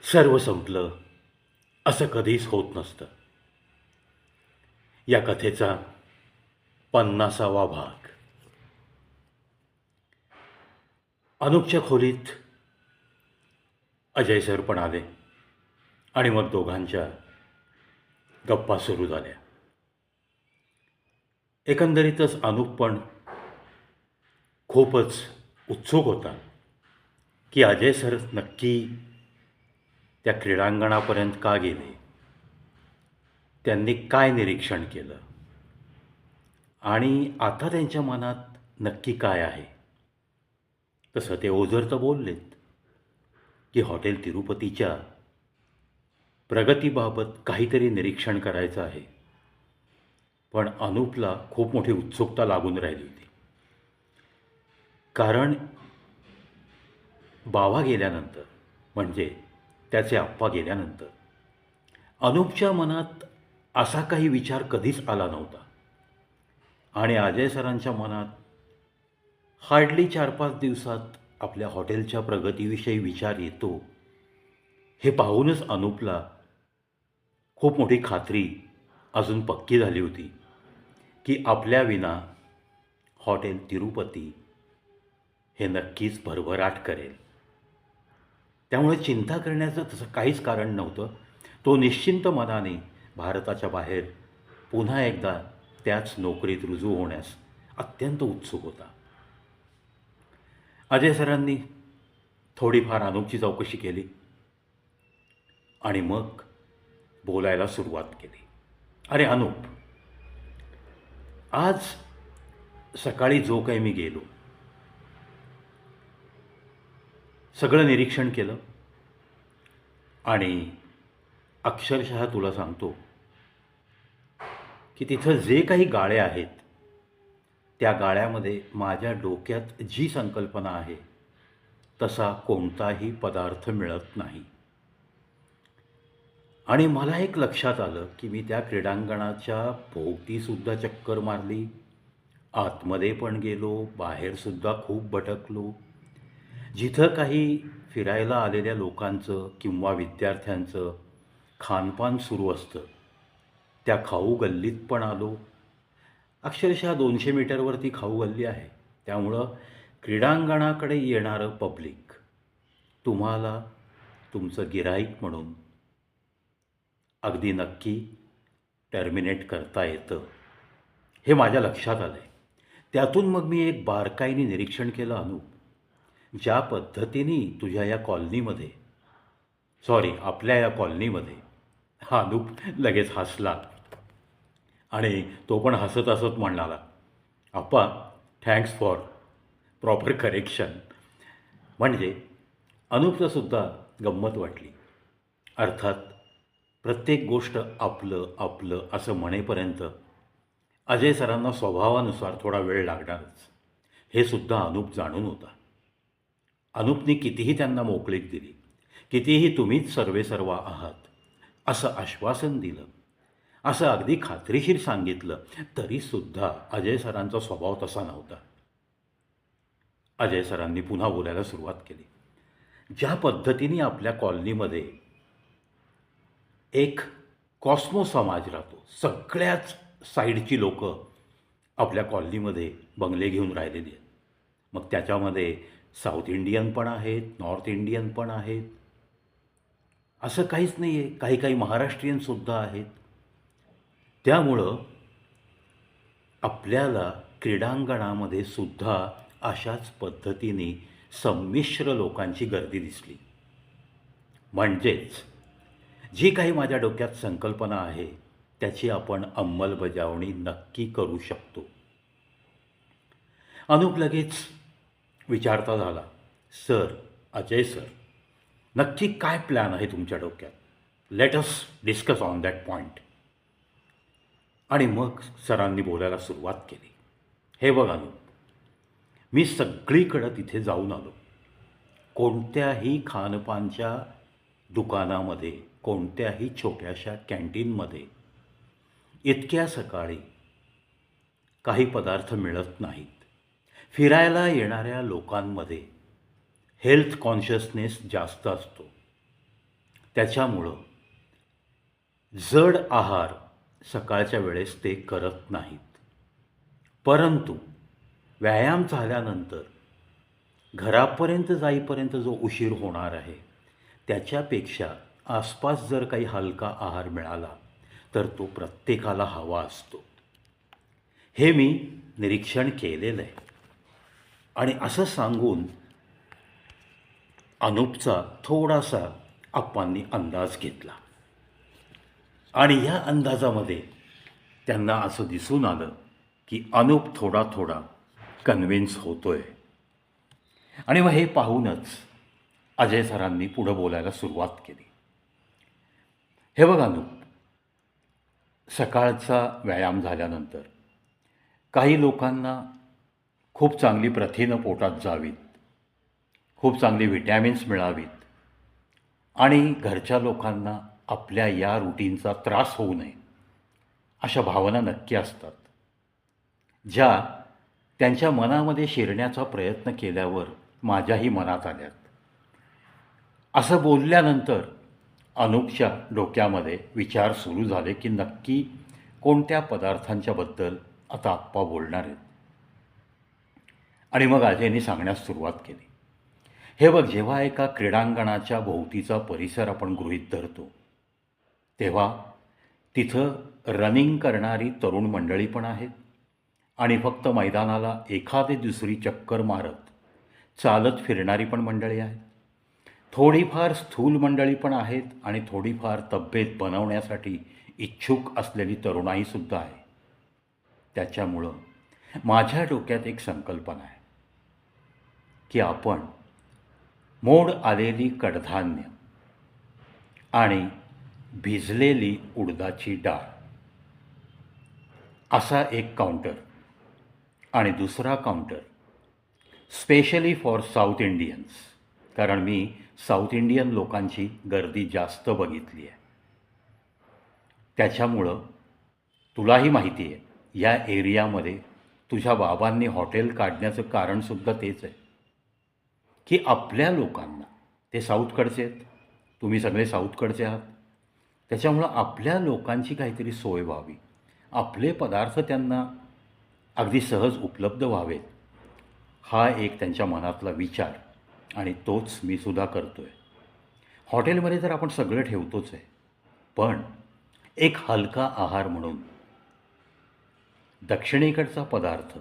सर्व संपलं असं कधीच होत नसतं. या कथेचा 50वा भाग. अनुपच्या खोलीत अजय सर पण आले आणि मग दोघांच्या गप्पा सुरू झाल्या. एकंदरीतच अनुप पण खूपच उत्सुक होता की अजय सर नक्की त्या क्रीडांगणापर्यंत का गेले, त्यांनी काय निरीक्षण केलं आणि आता त्यांच्या मनात नक्की काय आहे. तसं ते ओझर तर बोललेत की हॉटेल तिरुपतीच्या प्रगतीबाबत काहीतरी निरीक्षण करायचं आहे. पण अनुपला खूप मोठी उत्सुकता लागून राहिली होती. कारण बावा गेल्यानंतर, म्हणजे त्याचे आप्पा गेल्यानंतर, अनुपच्या मनात असा काही विचार कधीच आला नव्हता. आणि अजय सरांच्या मनात हार्डली 4-5 दिवसात आपल्या हॉटेलच्या प्रगतीविषयी विचार येतो, हे पाहूनच अनुपला खूप मोठी खात्री अजून पक्की झाली होती की आपल्याविना हॉटेल तिरुपती हे नक्कीच भरभराट करेल. त्यामुळे चिंता करण्याचं तसं काहीच कारण नव्हतं. तो निश्चिंत मनाने भारताच्या बाहेर पुन्हा एकदा त्याच नोकरीत रुजू होण्यास अत्यंत उत्सुक होता. अजय सरांनी थोडीफार अनुपची चौकशी केली आणि मग बोलायला सुरुवात केली. अरे अनुप, आज सकाळी जो काही मी गेलो, सगळं निरीक्षण केलं आणि अक्षरशः तुला सांगतो की तिथं जे काही गाळे आहेत, त्या गाळ्यामध्ये माझ्या डोक्यात जी संकल्पना आहे तसा कोणताही पदार्थ मिळत नाही. आणि मला एक लक्षात आलं की मी त्या क्रीडांगणाच्या भोवतीसुद्धा चक्कर मारली, आतमध्ये पण गेलो, बाहेरसुद्धा खूप भटकलो. जिथं काही फिरायला आलेल्या लोकांचं किंवा विद्यार्थ्यांचं खानपान सुरू असतं, त्या खाऊ गल्लीत पण आलो. अक्षरशः 200 मीटरवरती खाऊ गल्ली आहे. त्यामुळं क्रीडांगणाकडे येणारं पब्लिक तुम्हाला तुमचं गिऱ्हाईक म्हणून अगदी नक्की टर्मिनेट करता येतं, हे माझ्या लक्षात आलं आहे. त्यातून मग मी एक बारकाईने निरीक्षण केलं अनुप. ज्या पद्धतीने तुझ्या या कॉलनीमध्ये, सॉरी आपल्या या कॉलनीमध्ये, हा अनुप लगेच हसला आणि तो पण हसत हसत म्हणाला, आप्पा थँक्स फॉर प्रॉपर करेक्शन. म्हणजे अनुपलासुद्धा गंमत वाटली. अर्थात प्रत्येक गोष्ट आपलं आपलं असं म्हणेपर्यंत अजय सरांना स्वभावानुसार थोडा वेळ लागणारच, हे सुद्धा अनुप जाणून होता. अनुपने कितीही त्यांना मोकळीक दिली, कितीही तुम्हीच सर्वेसर्वा आहात असं आश्वासन दिलं, असं अगदी खात्रीशीर सांगितलं, तरीसुद्धा अजय सरांचा स्वभाव तसा नव्हता. अजय सरांनी पुन्हा बोलायला सुरुवात केली. ज्या पद्धतीने आपल्या कॉलनीमध्ये एक कॉस्मो समाज राहतो, सगळ्याच साईडची लोकं आपल्या कॉलनीमध्ये बंगले घेऊन राहिलेली आहेत. मग त्याच्यामध्ये साऊथ इंडियन पण आहेत, नॉर्थ इंडियन पण आहेत, असं काहीच नाही आहे. काही काही महाराष्ट्रीयनसुद्धा आहेत. त्यामुळं आपल्याला क्रीडांगणामध्ये सुद्धा अशाच पद्धतीने संमिश्र लोकांची गर्दी दिसली. म्हणजेच जी काही माझ्या डोक्यात संकल्पना आहे त्याची आपण अंमलबजावणी नक्की करू शकतो. अनुप लगेच विचारता झाला, सर, अजय सर, नक्की काय प्लॅन आहे तुमच्या डोक्यात? Let us discuss on that point. आणि मग सरांनी बोलायला सुरुवात केली. हे बघ अनुप, मी सगळीकडं तिथे जाऊन आलो. कोणत्याही खानपानच्या दुकानामध्ये, कोणत्याही छोट्याशा कॅन्टीनमध्ये इतक्या सकाळी काही पदार्थ मिळत नाहीत. फिरायला येणाऱ्या लोकांमध्ये हेल्थ कॉन्शियसनेस जास्त असतो. त्याच्यामुळं जड आहार सकाळच्या वेळेस ते करत नाहीत. परंतु व्यायाम झाल्यानंतर घरापर्यंत जाईपर्यंत जो उशीर होणार आहे त्याच्यापेक्षा आसपास जर काही हलका आहार मिळाला तर तो प्रत्येकाला हवा असतो. हे मी निरीक्षण केलेलं आहे. आणि असं सांगून अनुपचा थोडासा आप्पांनी अंदाज घेतला आणि ह्या अंदाजामध्ये त्यांना असं दिसून आलं की अनुप थोडा थोडा कन्व्हिन्स होतोय. आणि मग हे पाहूनच अजय सरांनी पुढं बोलायला सुरुवात केली. हे बघ अनुप, सकाळचा व्यायाम झाल्यानंतर काही लोकांना खूप चांगली प्रथिनं पोटात जावीत, खूप चांगली व्हिटॅमिन्स मिळावीत आणि घरच्या लोकांना आपल्या या रुटीनचा त्रास होऊ नये अशा भावना नक्की असतात, ज्या त्यांच्या मनामध्ये शिरण्याचा प्रयत्न केल्यावर माझ्याही मनात आल्यात. असं बोलल्यानंतर अनुपच्या डोक्यामध्ये विचार सुरू झाले की नक्की कोणत्या पदार्थांच्याबद्दल आता आप्पा बोलणार आहेत. आणि मग अजयने सांगण्यास सुरुवात केली. हे बघ, जेव्हा एका क्रीडांगणाच्या भोवतीचा परिसर आपण गृहीत धरतो तेव्हा तिथं रनिंग करणारी तरुण मंडळी पण आहेत आणि फक्त मैदानाला एखादी दुसरी चक्कर मारत चालत फिरणारी पण मंडळी आहेत. थोडीफार स्थूल मंडळी पण आहेत आणि थोडीफार तब्येत बनवण्यासाठी इच्छुक असलेली तरुणाईसुद्धा आहे. त्याच्यामुळं माझ्या डोक्यात एक संकल्पना आहे की आपण मोड आलेली कडधान्य आणि भिजलेली उडदाची डाळ असा एक काउंटर आणि दुसरा counter specially for south Indians, कारण मी साऊथ इंडियन लोकांची गर्दी जास्त बघितली आहे. त्याच्यामुळं तुलाही माहिती आहे या एरियामध्ये तुझ्या बाबांनी हॉटेल काढण्याचं कारणसुद्धा तेच आहे की आपल्या लोकांना, ते साऊथकडचे आहेत, तुम्ही सगळे साऊथकडचे आहात, त्याच्यामुळं आपल्या लोकांची काहीतरी सोय व्हावी, आपले पदार्थ त्यांना अगदी सहज उपलब्ध व्हावेत, हा एक त्यांच्या मनातला विचार आणि तोच मी सुद्धा करतो आहे. हॉटेलमध्ये तर आपण सगळं ठेवतोच आहे, पण एक हलका आहार म्हणून दक्षिणेकडचा पदार्थ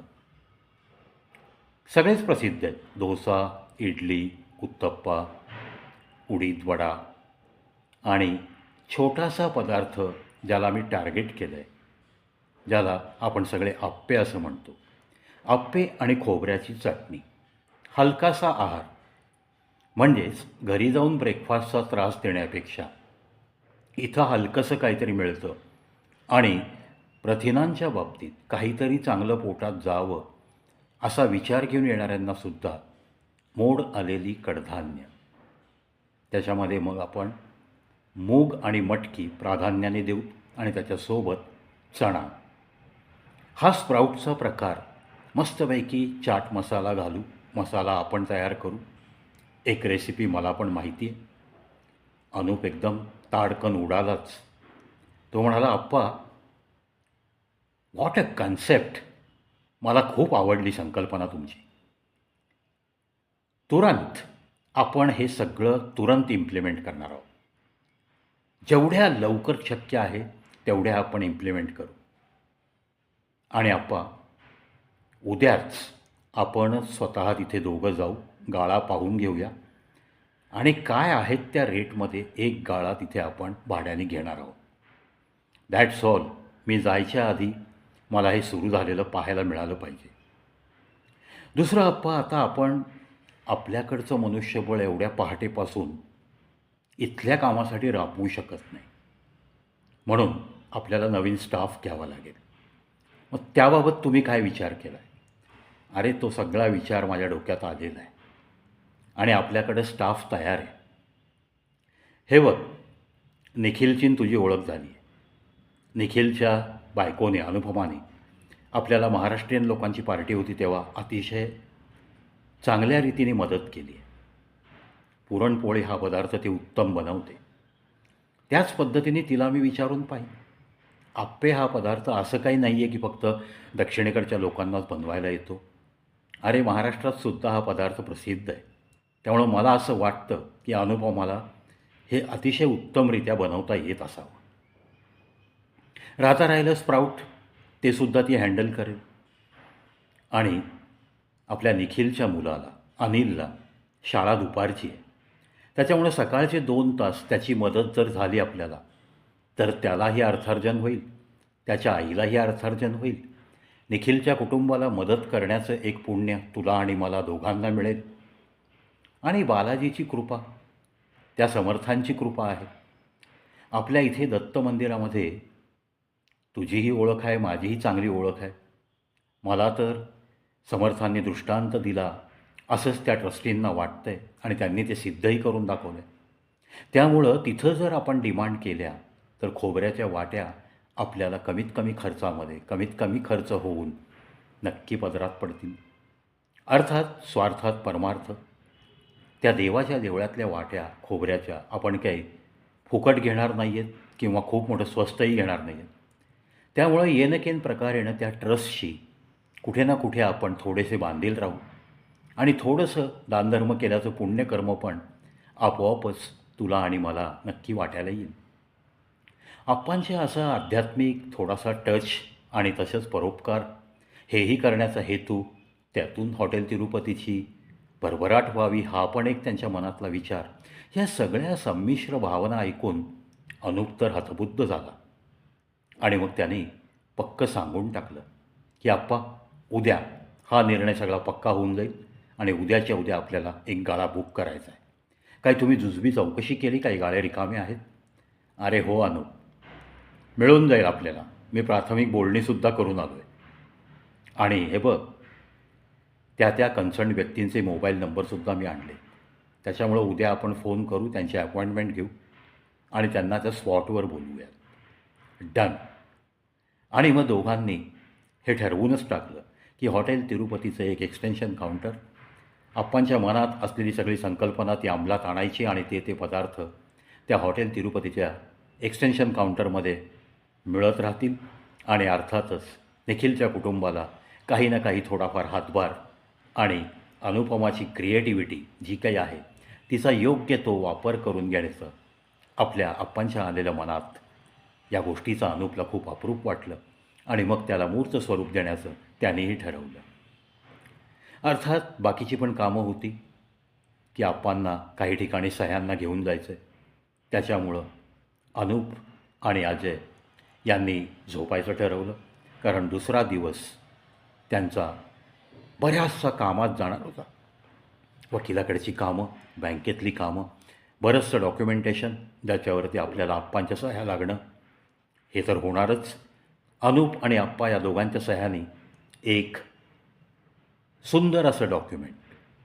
सगळेच प्रसिद्ध आहेत. डोसा, इडली, उत्तप्पा, उडीद वडा आणि छोटासा पदार्थ ज्याला मी टार्गेट केलं आहे, ज्याला आपण सगळे आप्पे असं म्हणतो. आप्पे आणि खोबऱ्याची चटणी, हलकासा आहार. म्हणजेच घरी जाऊन ब्रेकफास्टचा त्रास देण्यापेक्षा इथं हलकंसं काहीतरी मिळतं आणि प्रथिनांच्या बाबतीत काहीतरी चांगलं पोटात जावं असा विचार घेऊन येणाऱ्यांनासुद्धा मोड आलेली कडधान्य, त्याच्यामध्ये मग आपण मूग आणि मटकी प्राधान्याने देऊ आणि त्याच्यासोबत चणा, हा स्प्राऊटचा प्रकार मस्तपैकी चाट मसाला घालू, मसाला आपण तयार करू. एक रेसिपी मला पण माहिती आहे. अनुप एकदम ताडकन उडालाच. तो म्हणाला, आप्पा, व्हॉट अ कन्सेप्ट, मला खूप आवडली संकल्पना तुमची. तुरंत आपण हे सगळं तुरंत इम्प्लिमेंट करणार आहोत. जेवढ्या लवकर शक्य आहे तेवढ्या आपण इम्प्लिमेंट करू. आणि आप्पा, उद्याच आपण स्वतः तिथे दोघं जाऊ, गाळा पाहून घेऊया आणि काय आहेत त्या रेटमध्ये एक गाळा तिथे आपण भाड्याने घेणार आहोत. That's all. मी जायच्या आधी मला हे सुरू झालेलं पाहायला मिळालं पाहिजे. दुसरं आप्पा, आता आपण आपल्याकडचं मनुष्यबळ एवढ्या पहाटेपासून इथल्या कामासाठी राबवू शकत नाही, म्हणून आपल्याला नवीन स्टाफ घ्यावा लागेल. मग त्याबाबत तुम्ही काय विचार केला आहे? अरे, तो सगळा विचार माझ्या डोक्यात आलेला आहे आणि आपल्याकडे स्टाफ तयार आहे. हे बघ, निखिलची तुझी ओळख झाली आहे. निखिलच्या बायकोने, अनुपमाने, आपल्याला महाराष्ट्रीयन लोकांची पार्टी होती तेव्हा अतिशय चांगल्या रीतीने मदत केली आहे. पुरणपोळी हा पदार्थ ती उत्तम बनवते. त्याच पद्धतीने तिला मी विचारून पाहिजे. आप्पे हा पदार्थ असं काही नाही आहे की फक्त दक्षिणेकडच्या लोकांनाच बनवायला येतो. अरे महाराष्ट्रात सुद्धा हा पदार्थ प्रसिद्ध आहे. त्यामुळं मला असं वाटतं की अनुपमाला हे अतिशय उत्तमरित्या बनवता येत असावं. राहिलं स्प्राऊट, ते सुद्धा ती हँडल करेल. आणि आपल्या निखिलच्या मुलाला, अनिलला शाळा दुपारची आहे. त्याच्यामुळं सकाळचे 2 तास त्याची मदत जर झाली आपल्याला, तर त्यालाही अर्थार्जन होईल, त्याच्या आईलाही अर्थार्जन होईल. निखिलच्या कुटुंबाला मदत करण्याचं एक पुण्य तुला आणि मला दोघांना मिळेल. आणि बालाजीची कृपा, त्या समर्थांची कृपा आहे. आपल्या इथे दत्त मंदिरामध्ये तुझीही ओळख आहे, माझीही चांगली ओळख आहे. मला तर समर्थांनी दृष्टांत दिला असंच त्या ट्रस्टींना वाटतंय आणि त्यांनी ते सिद्धही करून दाखवलं आहे. त्यामुळं तिथं जर आपण डिमांड केल्या तर खोबऱ्याच्या वाट्या आपल्याला कमीत कमी खर्चामध्ये, कमीत कमी खर्च होऊन नक्की पदरात पडतील. अर्थात स्वार्थात परमार्थ. त्या देवाच्या देवळातल्या वाट्या खोबऱ्याच्या आपण काही फुकट घेणार नाही आहेत किंवा खूप मोठं स्वस्तही घेणार नाही आहेत. त्यामुळं येनकेन प्रकारेनं त्या ट्रस्टशी कुठे ना कुठे आपण थोडेसे बांधील राहू आणि थोडंसं दानधर्म केल्याचं पुण्यकर्म पण आपोआपच तुला आणि मला नक्की वाटायला येईल. आप्पांचे असा आध्यात्मिक थोडासा टच आणि तसंच परोपकार हेही करण्याचा हेतू, त्यातून हॉटेल तिरुपतीची भरभराट व्हावी हा पण एक त्यांच्या मनातला विचार, ह्या सगळ्या संमिश्र भावना ऐकून अनूप तर हतबुद्ध झाला. आणि मग त्याने पक्क सांगून टाकलं की आप्पा, उद्या हा निर्णय सगळा पक्का होऊन जाईल आणि उद्याच्या उद्या आपल्याला एक गाळा बुक करायचा आहे. काय तुम्ही जुजबी चौकशी केली? काही गाळे रिकामे आहेत? अरे हो अनूप, मिळून जाईल आपल्याला. मी प्राथमिक बोलणीसुद्धा करून आलो आहे. आणि हे बघ, त्या कन्सर्न व्यक्तींचे मोबाईल नंबरसुद्धा मी आणले. त्याच्यामुळं उद्या आपण फोन करू, त्यांची अपॉइंटमेंट घेऊ आणि त्यांना त्या स्पॉटवर बोलवूया. डन. आणि मग दोघांनी हे ठरवूनच टाकलं की हॉटेल तिरुपतीचं एक एक्सटेन्शन काउंटर, आप्पांच्या मनात असलेली सगळी संकल्पना ती अंमलात आणायची आणि ते पदार्थ त्या हॉटेल तिरुपतीच्या एक्सटेन्शन काउंटरमध्ये मिळत राहतील. आणि अर्थातच निखिलच्या कुटुंबाला काही ना काही थोडाफार हातभार आणि अनुपमाची क्रिएटिव्हिटी जी काही आहे तिचा योग्य तो वापर करून घेण्याचं आपल्या आप्पांच्या आलेल्या मनात या गोष्टीचा अनूपला खूप अप्रूप वाटलं आणि मग त्याला मूर्त स्वरूप देण्याचं त्यानेही ठरवलं. अर्थात बाकीची पण कामं होती की आप्पांना काही ठिकाणी सह्यांना घेऊन जायचं आहे. त्याच्यामुळं अनूप आणि अजय यांनी झोपायचं ठरवलं, कारण दुसरा दिवस त्यांचा बऱ्याचसा कामात जाणार होता. वकिलाकडची कामं, बँकेतली कामं, बरंचसं डॉक्युमेंटेशन ज्याच्यावरती आपल्याला आप्पांच्या सह्या लागणं हे तर होणारच. अनूप आणि आप्पा या दोघांच्या सह्यानी एक सुंदर असं डॉक्युमेंट,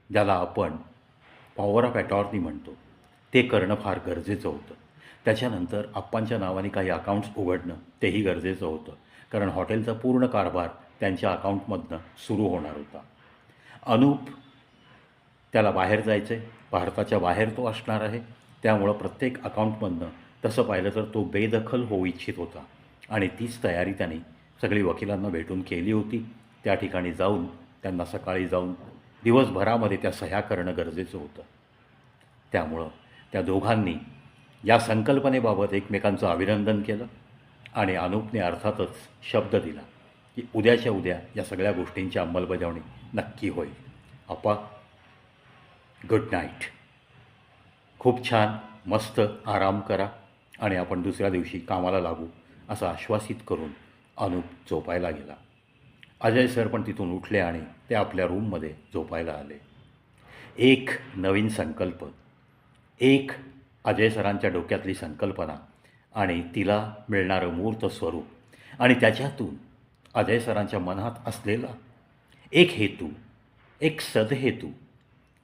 ज्याला आपण पॉवर ऑफ अटॉर्नी म्हणतो, ते करणं फार गरजेचं होतं. त्याच्यानंतर आप्पांच्या नावाने काही अकाउंट्स उघडणं तेही गरजेचं होतं, कारण हॉटेलचा पूर्ण कारभार त्यांच्या अकाउंटमधनं सुरू होणार होता. अनूप त्याला बाहेर जायचं आहे, भारताच्या बाहेर तो असणार आहे. त्यामुळं प्रत्येक अकाउंटमधनं तसं पाहिलं तर तो बेदखल होऊ इच्छित होता आणि तीच तयारी त्यांनी सगळी वकिलांना भेटून केली होती. त्या ठिकाणी जाऊन त्यांना सकाळी जाऊन दिवसभरामध्ये त्या सह्या करणं गरजेचं होतं. त्यामुळं त्या दोघांनी या संकल्पनेबाबत एकमेकांचं अभिनंदन केलं आणि अनूपने अर्थातच शब्द दिला की उद्याच्या उद्या या सगळ्या गोष्टींची अंमलबजावणी नक्की होईल. अप्पा, गुड नाईट. खूप छान, मस्त आराम करा आणि आपण दुसऱ्या दिवशी कामाला लागू, असं आश्वासित करून अनूप झोपायला गेला. अजय सर पण तिथून उठले आणि ते आपल्या रूममध्ये झोपायला आले. एक नवीन संकल्प, एक अजय सरांच्या डोक्यातली संकल्पना आणि तिला मिळणारं मूर्त स्वरूप आणि त्याच्यातून अजय सरांच्या मनात असलेला एक हेतू, एक सदहेतू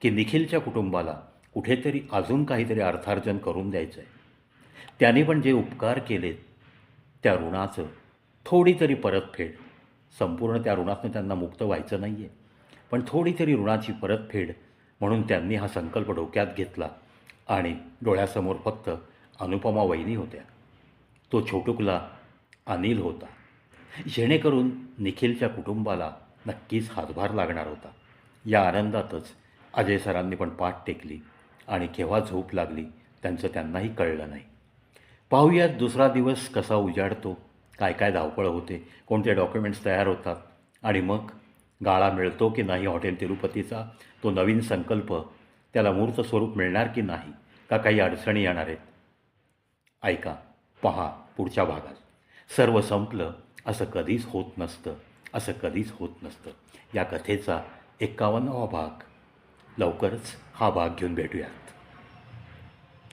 की निखिलच्या कुटुंबाला कुठेतरी अजून काहीतरी अर्थार्जन करून द्यायचं आहे. त्याने पण जे उपकार केलेत त्या ऋणाचं थोडी तरी परतफेड, संपूर्ण त्या ऋणातनं त्यांना मुक्त व्हायचं नाही आहे, पण थोडी तरी ऋणाची परतफेड म्हणून त्यांनी हा संकल्प डोक्यात घेतला आणि डोळ्यासमोर फक्त अनुपमा वहिनी होत्या. तो छोटुकला अनिल होता. जेणेकरून निखिलच्या कुटुंबाला नक्कीच हातभार लागणार होता. या आनंदातच अजय सरांनी पण पाठ टेकली आणि केव्हा झोप लागली त्यांचं त्यांनाही कळलं नाही. पाहूयात दुसरा दिवस कसा उजाडतो, काय काय धावपळ होते, कोणते डॉक्युमेंट्स तयार होतात आणि मग गाळा मिळतो की नाही हॉटेल तिरुपतीचा, तो नवीन संकल्प त्याला मूर्त स्वरूप मिळणार की नाही, का काही अडचणी येणार आहेत. ऐका, पहा पुढच्या भागात. सर्व संपलं असं कधीच होत नसतं, असं कधीच होत नसतं. या कथेचा 51वा भाग लवकरच हा भाग घेऊन भेटूयात.